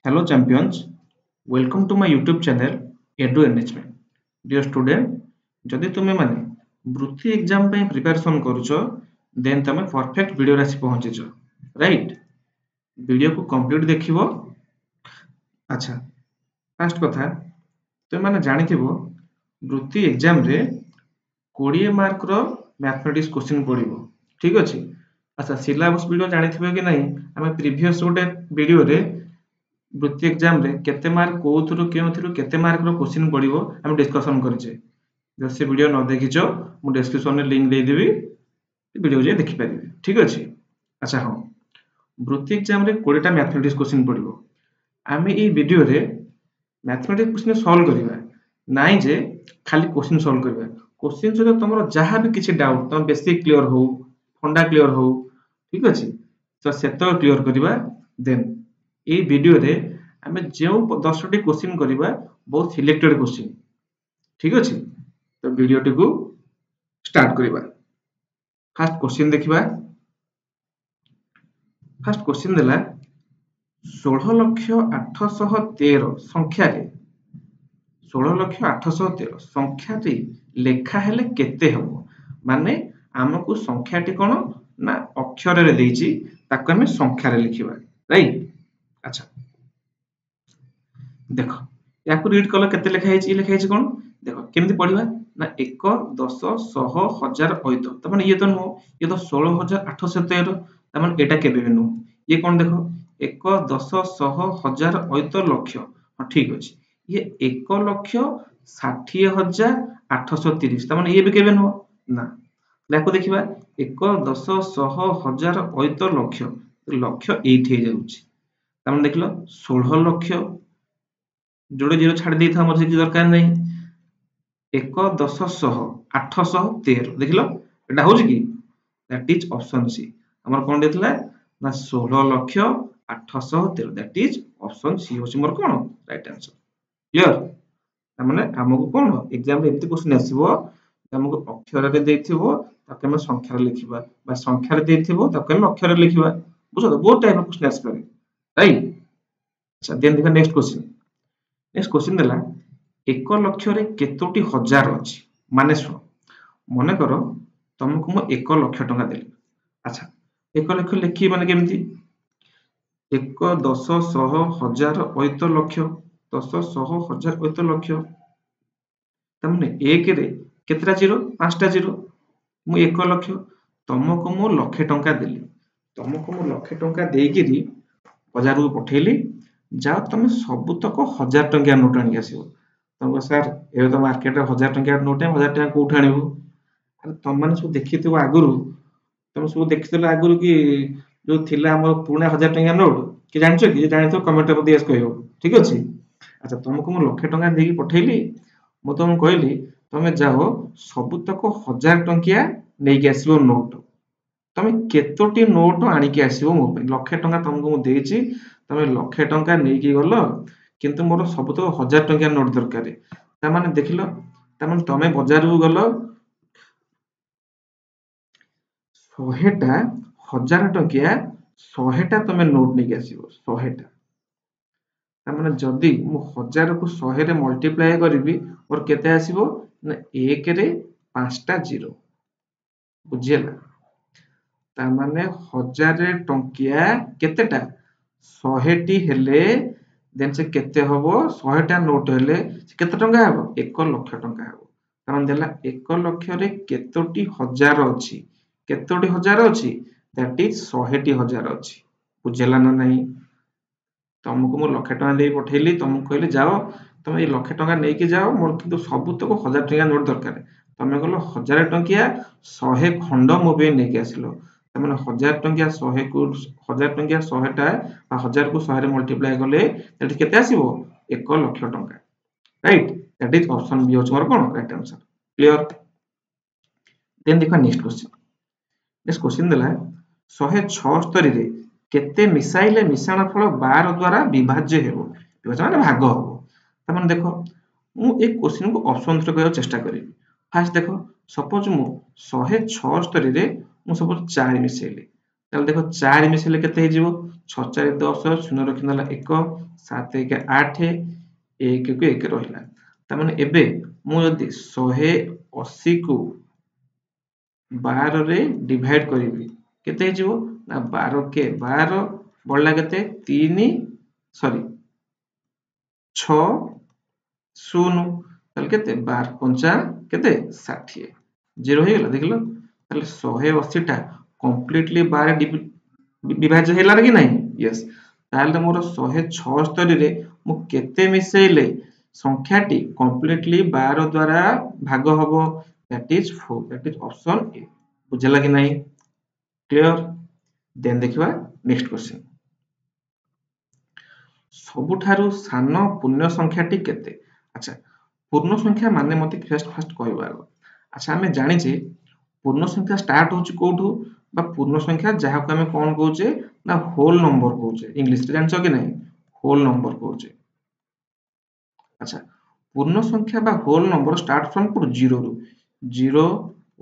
Hello champions, welcome to my YouTube channel Edu Enrichment. Dear student, जदि तुमे माने वृत्ति एग्जाम पे प्रिपरेशन करूछो देन तमे परफेक्ट वीडियो रासी पहुंचीछो राइट। वीडियो को कंप्लीट देखिबो। अच्छा, फर्स्ट कथा तुमे माने जानिथिबो वृत्ति एग्जाम रे 20 मार्क रो मैथमेटिक्स क्वेश्चन पड़िबो। ठीक अछि। अच्छा, सिलेबस वीडियो जानिथिबो कि नहीं हमें प्रीवियस गोटे वीडियो रे वृत्ति एग्जाम रे केते मार्क कोथुरु केउथुरु केते मार्क रो क्वेश्चन पड़िबो हम डिस्कशन करिचे। जब से वीडियो न देखिचो मु डिस्क्रिप्शन में लिंक दे देबी, वीडियो जे देखि परिबे। ठीक अछि। अच्छा हां, वृत्ति एग्जाम रे 20 टा मैथमेटिक्स क्वेश्चन पड़िबो। आमे ई वीडियो रे मैथमेटिक्स क्वेश्चन सॉल्व करिबा नाइ जे खाली क्वेश्चन सॉल्व करिबा। क्वेश्चन से तमरो जहां भी किछि डाउट तम बेसिक क्लियर हो, फंडा क्लियर हो, ठीक अछि, तो सेतो क्लियर करिबा। देन ए वीडियो रे हमें जो 10 टी क्वेश्चन करिबा बहुत सिलेक्टेड क्वेश्चन। ठीक अछि। तो वीडियो टी को स्टार्ट करिबा। फर्स्ट क्वेश्चन देखिबा। फर्स्ट क्वेश्चन देला 16,813 संख्या रे 16,813 संख्या रे लेखा हेले केते हबो। माने हमकु संख्याटी कोन ना अक्षर रे देइची ताको हमें संख्या रे लिखिबा राइट। अच्छा, देखो याकू रीड कलो केते लिखा हेची कोन देखो केमति पढिबा ना 1 10 100 1000 अयुत त माने ये तो नो ये तो 16,813 त माने एटा केबे भी नो ये कोन देखो 1 10 100 1000 अयुत लक्ष। हां ठीक अछि, ये 1,60,830 त माने ये भी केबे नो ना। याकू देखिबा 1 10 100 1000 अयुत लक्ष लक्ष 8 हे जाउची त माने देखलो 16 लक्ष जोड़े जीरो छाड़ दी था मुझे दरकार नहीं 1 10 100 813 देखिलो एटा होउची कि दैट इज ऑप्शन सी। हमर कोन देथिला ना 16 लक्ष 813 दैट इज ऑप्शन सी होची मोर कोन राइट आंसर। क्लियर माने हमको कोन एग्जाम रे एमती क्वेश्चन आसीबो हमको अक्षर रे देथिबो ताके हम संख्या रे लिखिबा बा संख्या रे देथिबो ताके हम अक्षर रे लिखिबा बुझो तो बहुत टाइप ऑफ क्वेश्चन आसी पारे राइट। अच्छा, देन देखा नेक्स्ट क्वेश्चन। नेक्स्ट क्वेश्चन देला 1 लक्ष रे केतोटी हजार अछि माने सुन मने करो तुमको मु 1 लक्ष टका देली। अच्छा, 1 लक्ष लिखी माने केमती 1 10 100 1000 अयुत लक्ष 10 100 1000 अयुत लक्ष त माने 1 रे केतरा जीरो 5 टा जीरो मु 1 लक्ष तुमको मु लक्ष टका देली। तुमको मु लक्ष टका देगिरी बाजार को पठेली जाओ तुम सबुतक 1000 टंकिया नोट आनी आसीबो। तुमको सर ए तो मार्केट रे 1000 टंकिया नोट है 1000 टंका कोठ आनिबो। अरे तुम माने सब देखिथिबो आगुरु तुम सब देखिथिलो आगुरु कि जो थिला हमर पुणे 1000 टंकिया नोट कि जानछो कि जानिथो कमेंट रे दियस कहयो। ठीक अछि। अच्छा, तुमको मु लक्ष टंका देगी पठेली मु तुमको कहली तुम जाओ सबुतक 1000 टंकिया नेकी आसीबो नोट। तुम केतोटी नोट आनिकी आसीबो मो पे लक्ष टंका तुमको मु देइची तुम लक्ष टंका नेकी गलो किंतु मोर सब तो 1000 टंकिया नोट दरकार ता माने देखिलो ता माने तुम बाजार को गलो 100 टा 1000 टंकिया 100 टा तुम नोट नेकी आसीबो 100 टा ता माने जदी मु 1000 को 100 रे मल्टीप्लाई करबी और केते आसीबो ना 1 रे 5 टा जीरो बुझियला ता माने 1000 टंकिया केतेटा 100 टी हेले देन से केते हबो 100 टा नोट हेले केते टंका हबो 1 लक्ष टंका हबो। तामान देला 1 लक्ष रे केतोटी हजार अछि केतोटी हजार अछि दैट इज 100 टी हजार अछि बुझियला ना नहीं। तुमको मु लक्ष टंका दे पठेली तुमको कहली जाओ तुम ए लक्ष टंका नेकी जाओ मोर किंतु सब तक 1000 टंका नोट दरकार तुम कहलो 1000 टंकिया 100 खंड मो पे नेकी आसिलो त माने 1000 टंकिया 100 को 1000 टंकिया 100 टा आ 1000 को 100 रे मल्टीप्लाई करले एठी केते आसीबो 1 लक्ष टंका right. That is option B होच मोर कोन राइट आंसर। क्लियर देन देखा नेक्स्ट क्वेश्चन। नेक्स्ट क्वेश्चन देला 176 रे केते मिसाइले मिश्रण फल 12 द्वारा विभाज्य हेबो विभाज्य माने भाग हेबो त माने देखो मु एक क्वेश्चन को ऑप्शन रे कहय चेष्टा करी। फर्स्ट देखो सपोज मु 176 रे मु सपोज 4 मिसेइली ताले देखो 4 मिसेले केते हे जीवो 6 4 10 0 रखिनला 1 7 1 8 1 को 1 रहिला त माने एबे मु यदि 180 को 12 रे डिवाइड करिवि केते हे जीवो ना 12 के 12 बळला केते 3 सॉरी 6 0 ताले केते 12 पंचा केते 60 0 हे गेला देखलो ताले 180 टा कंप्लीटली 12 विभाज्य होला कि नहीं यस ताले मोर 176 रे मु केते मिसेइले संख्याटी कंप्लीटली 12 द्वारा भाग हबो that is 4 that is option A बुझला कि नहीं क्लियर देन देखिबा नेक्स्ट क्वेश्चन सबुठारु सान पूर्ण संख्याटी केते अच्छा पूर्ण संख्या माने मते फर्स्ट कहबा अच्छा हमें जानि जे पूर्ण संख्या स्टार्ट होची कोठू बा पूर्ण संख्या जहा को हमें कोन कहूचे ना होल नंबर कहूचे इंग्लिश रे जानछो कि नहीं होल नंबर कहूचे अच्छा पूर्ण संख्या बा होल नंबर स्टार्ट फ्रॉम कोड 0 रू 0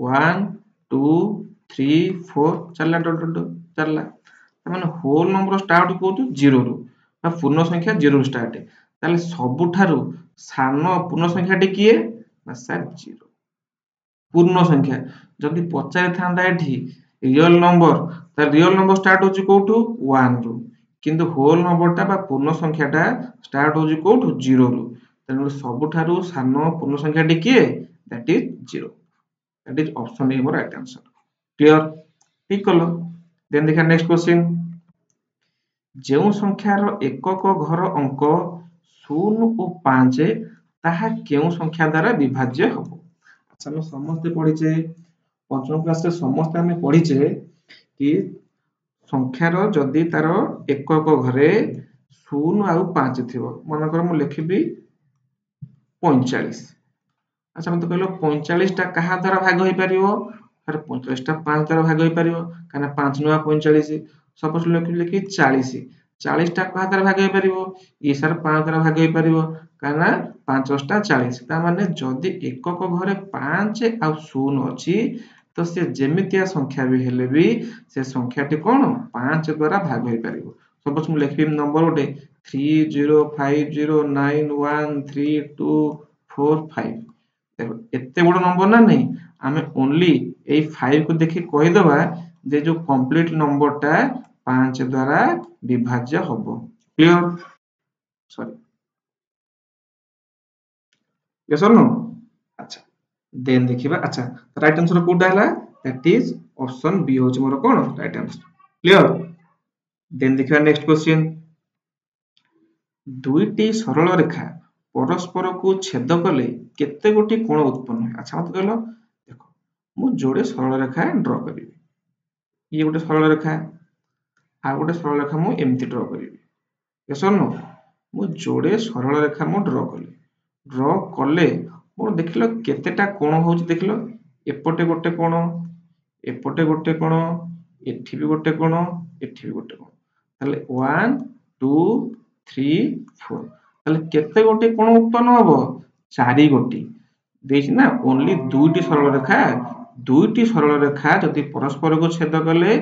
1 2 3 4 चलला डॉट डॉट चलला माने होल नंबर स्टार्ट कोठू 0 रू बा पूर्ण संख्या 0 रू स्टार्ट ताले सबुठारु सान पूर्ण संख्याटी किए ना सर 0 पूर्ण संख्या जदि पचारि थांदा एठी रियल नंबर स्टार्ट होची कोठू 1 रू किंतु होल नंबरटा बा पूर्ण संख्याटा स्टार्ट होची कोठू 0 रू तने सबुठारु सान पूर्ण संख्याटी किए that is 0 that is option A more right answer clear ठीक कलो देन देखा नेक्स्ट क्वेश्चन जेउ संख्यार एकक घर अंक 0 और 5 ताहा केउ संख्या द्वारा विभाज्य हबो अच्छा हम समस्त पढिचे पंचम क्लास रे समस्त हमें पढिचे कि संख्यार जदि तार एकक घरे 0 आउ 5 थिबो मन कर मु लिखिबी 45 अच्छा मते कहलो 45 टा कहा द्वारा भाग होई परिबो अरे 45 टा 5 द्वारा भाग होई परिबो काना 5 नुआ 45 सपोज लिखि 40 40 टा कहा द्वारा भाग होई परिबो ई सर 5 द्वारा भाग होई परिबो काना 5 टा 40 ता माने जदि एकक घरे 5 आ 0 अछि तो से जेमितिया संख्या भी हेले भी से संख्याटी कोन 5 द्वारा भाग होई परिबो सपोज मु लिखि नंबर ओटे 3050913245 देखो एते बड़ नंबर ना नहीं आमे ओनली ए 5 को देखि कहि दबा जे जो कंप्लीट नंबर टा 5 द्वारा विभाज्य हबो क्लियर सॉरी यस और नो अच्छा देन देखिबा अच्छा राइट आंसर कोडा हला दैट इज ऑप्शन बी होच मोर कोन राइट आंसर क्लियर देन देखिबा नेक्स्ट क्वेश्चन दुईटी सरल रेखा परस्पर को छेद कले केते गोटी कोण उत्पन्न है अच्छा मत कहलो देखो मु जोड़े सरल रेखा ड्रा करिवि ये गोटे सरल रेखा आ गोटे सरल रेखा मु एमती ड्रा करिवि यस और नो मु जोड़े सरल रेखा मु ड्रा कले मोर देखिलो केतेटा कोण होउछ देखिलो एपटे गोटे कोण एपटे गोटे कोण एठी भी गोटे कोण एठी भी गोटे कोण ताले 1 2 3 4 ताले केते गोटे कोण उत्पन्न हबो 4 गोटी देछि ना ओनली दुईटी सरल रेखा जदि परस्पर को छेद कले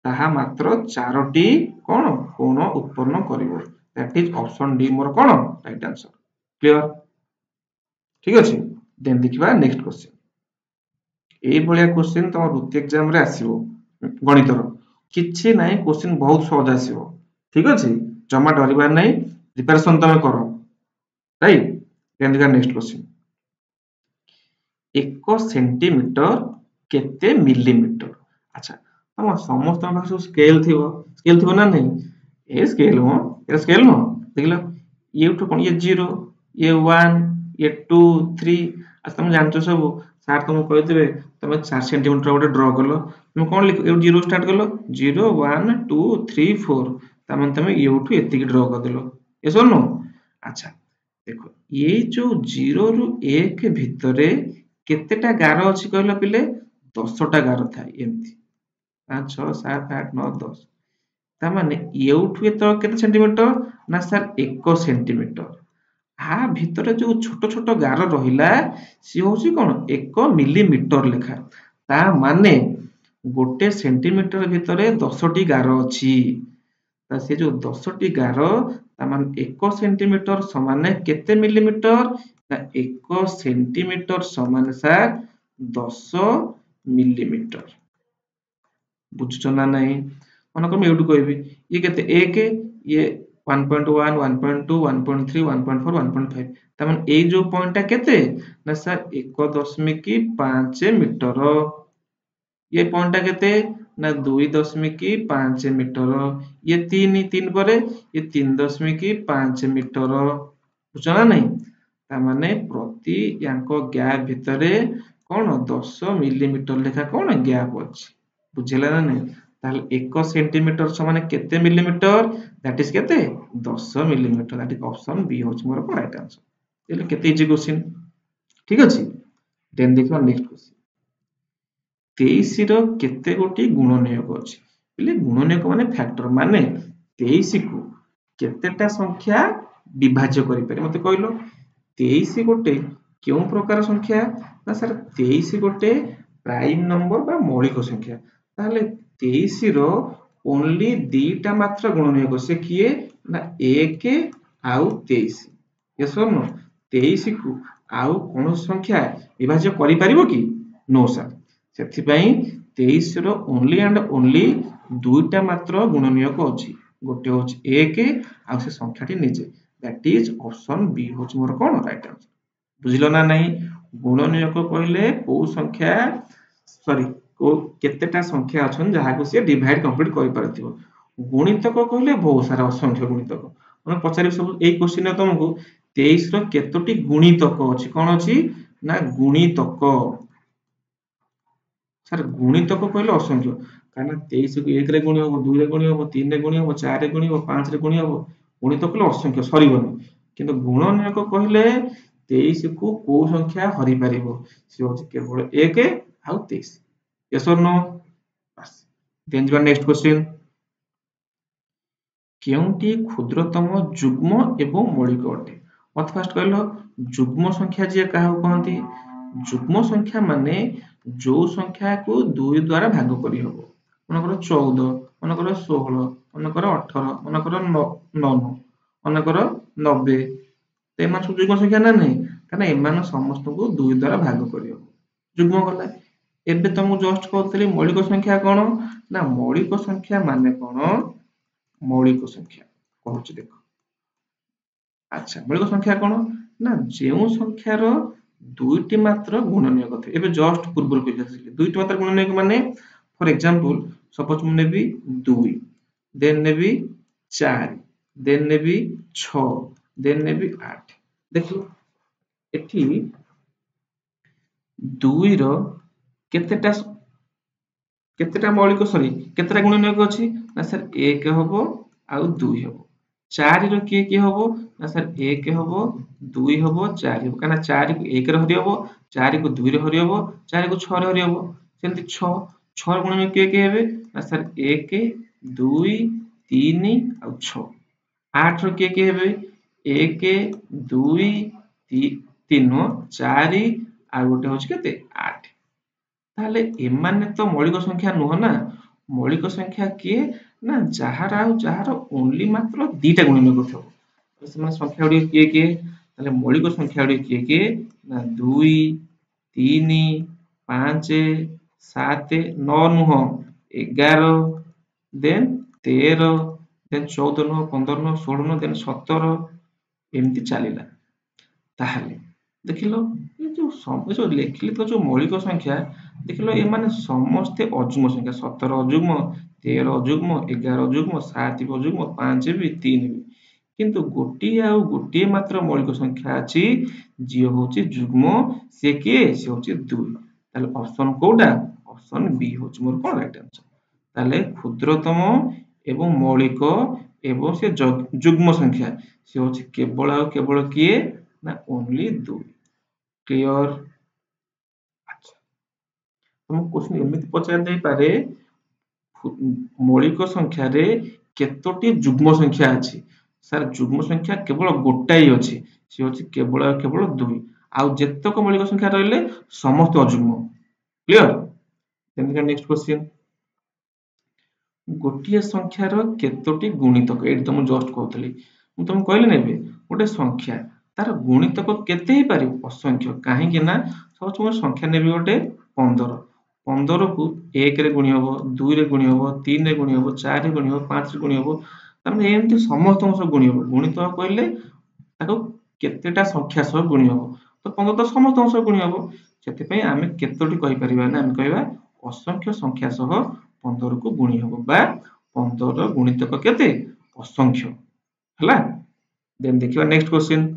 ताहा मात्र 4टी कोण कोण उत्पन्न करिवो दैट इज ऑप्शन डी मोर कोण राइट आंसर क्लियर ठीक अछि देन देखिबा नेक्स्ट क्वेश्चन ए भलिया क्वेश्चन तम रुति एग्जाम रे आसीबो गणितर किछि नाही क्वेश्चन बहुत सहज आसीबो ठीक अछि जमा डरिबार नाही प्रिपरेशन तमे करो राइट देन देखिबा नेक्स्ट क्वेश्चन 1 सेंटीमीटर केते मिलीमीटर अच्छा हम समस्त पास स्केल थिबो ना नहीं ए स्केल हो ए स्केल हो देखलो ये उठो कोन ये 0 ये 1 ये 2 3 आज तुम जानछो सब सर तुम कहि देबे तुम 4 सेंटीमीटर गोटे ड्रा करलो तुम कोन लिख 0 स्टार्ट करलो 0 1 2 3 4 तमन तुम ये उठो एति ड्रा कर देलो यस और नो अच्छा देखो ये जो 0 रु 1 भितरे केतेटा गार अछि कहलो पिले 10 टा गार थाय एमती 5 6 7 8 9 10 ता माने एउठु तो केते सेंटीमीटर ना सर 1 सेंटीमीटर आ भितरे जो छोट छोट गार रहिला सी होची कोन 1 मिलीमीटर लेखा ता माने गोटे सेंटीमीटर भितर 10टी गार अच्छी से जो 10टी गार ताମାନେ 1 सेंटीमीटर समान केते मिलीमीटर ना 1 सेंटीमीटर समान सार 10 मिलीमीटर बुझुछ ना नहीं मन को मैं एटू कहबी ये केते 1 ये 1.1 1.2 1.3 1.4 1.5 ताମାନେ एई जो पॉइंट केते ना सर 1.5 मीटर ये पॉइंट केते ना 2.5 मीटर ये 3 पर ये 3.5 मीटर बुझ ना नहीं तामाने प्रति यांको गैप भितरे कौन 10 मिलीमीटर लेखा कौन गैप अछि बुझिला ना नहीं ताहले 1 सेंटीमीटर समान केते मिलीमीटर दैट इज केते 10 millimetre that is option B होछ मोर राइट आंसर एले केते इजी क्वेश्चन ठीक अछि देन देखो नेक्स्ट क्वेश्चन 23 रो केते गोटी गुणनीयक अछि बोले गुणनीयक माने फैक्टर माने 23 को केतेटा संख्या विभाज्य करि पारे मते कहलो 23 गोटे क्यों प्रकार संख्या ना सर 23 गोटे प्राइम नंबर बा मौलिक संख्या ताहले 23 रो ओनली दीटा मात्र गुणनीयक से किए ना 1 आउ 23 यस और नो 23 को आउ कोन संख्या विभाज्य करि पारिबो कि नो सर सेथिपाई 23 रो ओनली एंड ओनली दुईटा मात्र गुणनीयक अछि गोटे होछि 1 आ से संख्याटी निजे दैट इज ऑप्शन बी होछि मोर कोन राइट आंसर बुझिलो ना नहीं गुणनीयक कहले को संख्या सॉरी को केतेटा संख्या अछन जहा को से डिवाइड कंप्लीट करि परथिबो गुणितक कहले बहुत सारा असंख्य गुणितक मन पचारि सब ए क्वेश्चन तुमको 23 रो केतोटी गुणितक अछि कोन अछि ना गुणितक सर गुणितक कहले असंख्य कारण 23 को 1 रे गुणी हो 2 रे गुणी हो 3 रे गुणी हो 4 रे गुणी हो 5 रे गुणी हो गुणितक कहले असंख्य सरीबनी किंतु गुणनीयक कहले 23 को को संख्या हरि परिबो से होछि केवल 1 आउ 23 यस और नो बस देन जो नेक्स्ट क्वेश्चन केउंटी क्षुद्रतम जुग्म एवं मौलिक अटे मत फास्ट कहलो जुग्म संख्या जे काहा कहंती जुग्म संख्या माने जो संख्या को 2 द्वारा भाग करि हबो मनकर 14 मनकर 16 मनकर 18 मनकर 9 मनकर 90 ते मान सब जुग्म संख्या ना नहीं कारण एमान समस्त को 2 द्वारा भाग करि हबो जुग्म गला एबे तुमको जस्ट कहतली मौलिक संख्या कोन ना मौलिक संख्या माने कोन मौलिक संख्या कहूची देखो अच्छा मौलिक संख्या कोन ना जेउ संख्यार दुईटी मात्र गुणनीयक थे एबे जस्ट पूर्व कहि आसिले दुईटी मात्र गुणनीयक माने फॉर एग्जांपल सपोज मु नेबी 2 देन नेबी 4 देन नेबी 6 देन नेबी 8 देखो एठी 2 रो केतेटा केतेटा मौलिक सॉरी केतेटा गुणनीयक अछि ना सर 1 हबो आउ 2 हबो 4 रो के हबो ना सर 1 हबो 2 हबो 4 हबो काना 4 को 1 रे हरि हबो 4 को 2 रे हरि हबो 4 को 6 रे हरि हबो सेंति 6 6 गुणनीयक के हेबे ना सर 1 2 3 आउ 6 8 रो के हेबे 1 2 3 4 आ गोटे होछ केते 8 ताले एमाने तो मौलिक संख्या नुह ना मौलिक संख्या किए ना जहार ओनली मात्र दीटा गुणनीयक थो तो संख्या गुडी किए ताले मौलिक संख्या गुडी किए ना 2 3 5 7 9 नुह 11 देन 13 देन 14 नुह 15 नुह 16 नुह देन 17 एमती चलीला ताहले देखिलो जो लेखिली तो जो मौलिक संख्या देखिलो ए माने समस्त अजुग्म संख्या 17 अजुग्म 13 अजुग्म 11 अजुग्म 7 अजुग्म 5 भी 3 भी किंतु गोटी मात्र मौलिक संख्या अछि जे होची जुग्म से के से होची 2 ताले ऑप्शन कोडा ऑप्शन बी होची मोर कोन राइट आंसर ताले क्षुद्रतम एवं मौलिक एवं से जुग्म संख्या से होची केवल किए ना ओनली 2 क्लियर तुम क्वेश्चन एमिति पचार दे पारे मौलिक संख्या रे केतोटी जुग्म संख्या अछि सर जुग्म संख्या केवल गोटाई अछि से होछि केवल 2 आउ जेतक मौलिक संख्या रहले समस्त अजुग्म क्लियर नेक्स्ट क्वेश्चन गोटे संख्यार केतोटी गुणितक ये तो मुझे जस्ट कहती मुझे तुमको कहली ना गोटे संख्या तार गुणितक केते ही पार असंख्य कहीं सपोज तुम संख्या नेबी गोटे 15 15 को 1 रे गुणी हम 2 रे गुणी हम 3 रे गुणी हम 4 रे गुणी हम 5 रे गुणी हम तार एमती समस्त सब गुणी हम गुणितक कहले केतेटा संख्या सह गुणी हम तो 15 तो समस्त सह गुणी हम से आम केतोटी कहीपर ना आम कह असंख्य संख्या सह 15 को गुणी हम बा 15 गुणितक केते असंख्य है। देन देखिए नेक्स्ट क्वेश्चन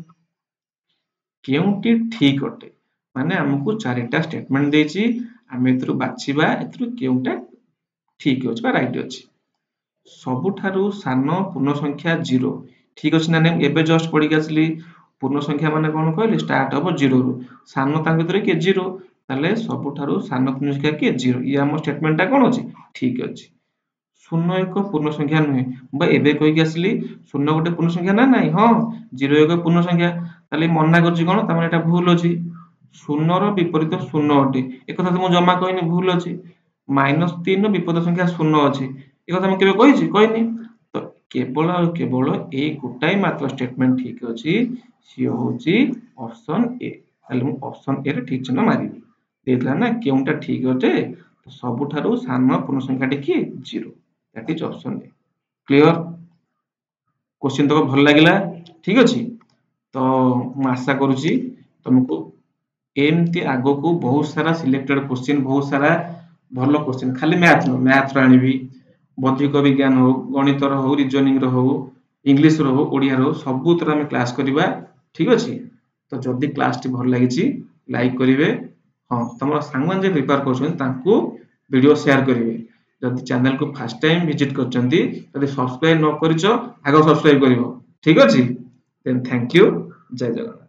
केउटी ठीक अटे माने हमको चारिटा स्टेटमेंट देछि आम एथरु बाछिबा एथरु केउटा ठीक अछि बा राइट अछि सबुठारु सान पूर्ण संख्या 0 ठीक अछि ना एबे जस्ट पढी आसली पूर्ण संख्या माने कोन कहले स्टार्ट हो 0 रु सान ता भीतर के 0 ताले सबुठारु सान पूर्ण संख्या के 0 ये हम स्टेटमेंटटा कोन अछि ठीक अछि शून्य एक पूर्ण संख्या नुहे बा एबे कहि के आसली शून्य गोटे पूर्ण संख्या ना नाही हां 0 एक पूर्ण संख्या ताले मन्ना करछि कोन त माने एटा भूल अछि शून्य रो विपरीत शून्य अटे एक कथा तो मु जमा कहनी भूल अछि -3 रो विपरीत संख्या शून्य अछि एक कथा मु केबे कहिछि कहनी तो केवल और केवल ए गोटाई मात्र स्टेटमेंट ठीक अछि सी होछि ऑप्शन ए ताले मु ऑप्शन ए रे ठीक चिन्ह मारिबी देतला ना केउंटा ठीक अटे तो सबुठारु सान पूर्ण संख्या T 0 that is option A clear question तो भल लागिला ठीक अछि तो मु आशा करूची तुमको एमती आगो को बहुत सारा सिलेक्टेड क्वेश्चन बहुत सारा भल क्वेश्चन खाली मैथ रो आनिबी बौद्धिक विज्ञान हो गणित रो हो रीजनिंग रो हो इंग्लिश रो हो ओडिया रो सब तरह में क्लास करबा ठीक अछि तो जदी क्लास टी भल लागिची लाइक करिवे हां तमरा सांगमान जे प्रिपेयर करछन तांको वीडियो शेयर करिवे जदी चैनल को फर्स्ट टाइम विजिट करचंदी जदी सब्सक्राइब न करिचो आगो सब्सक्राइब करिवो ठीक अछि देन थैंक यू जय जगन्नाथ।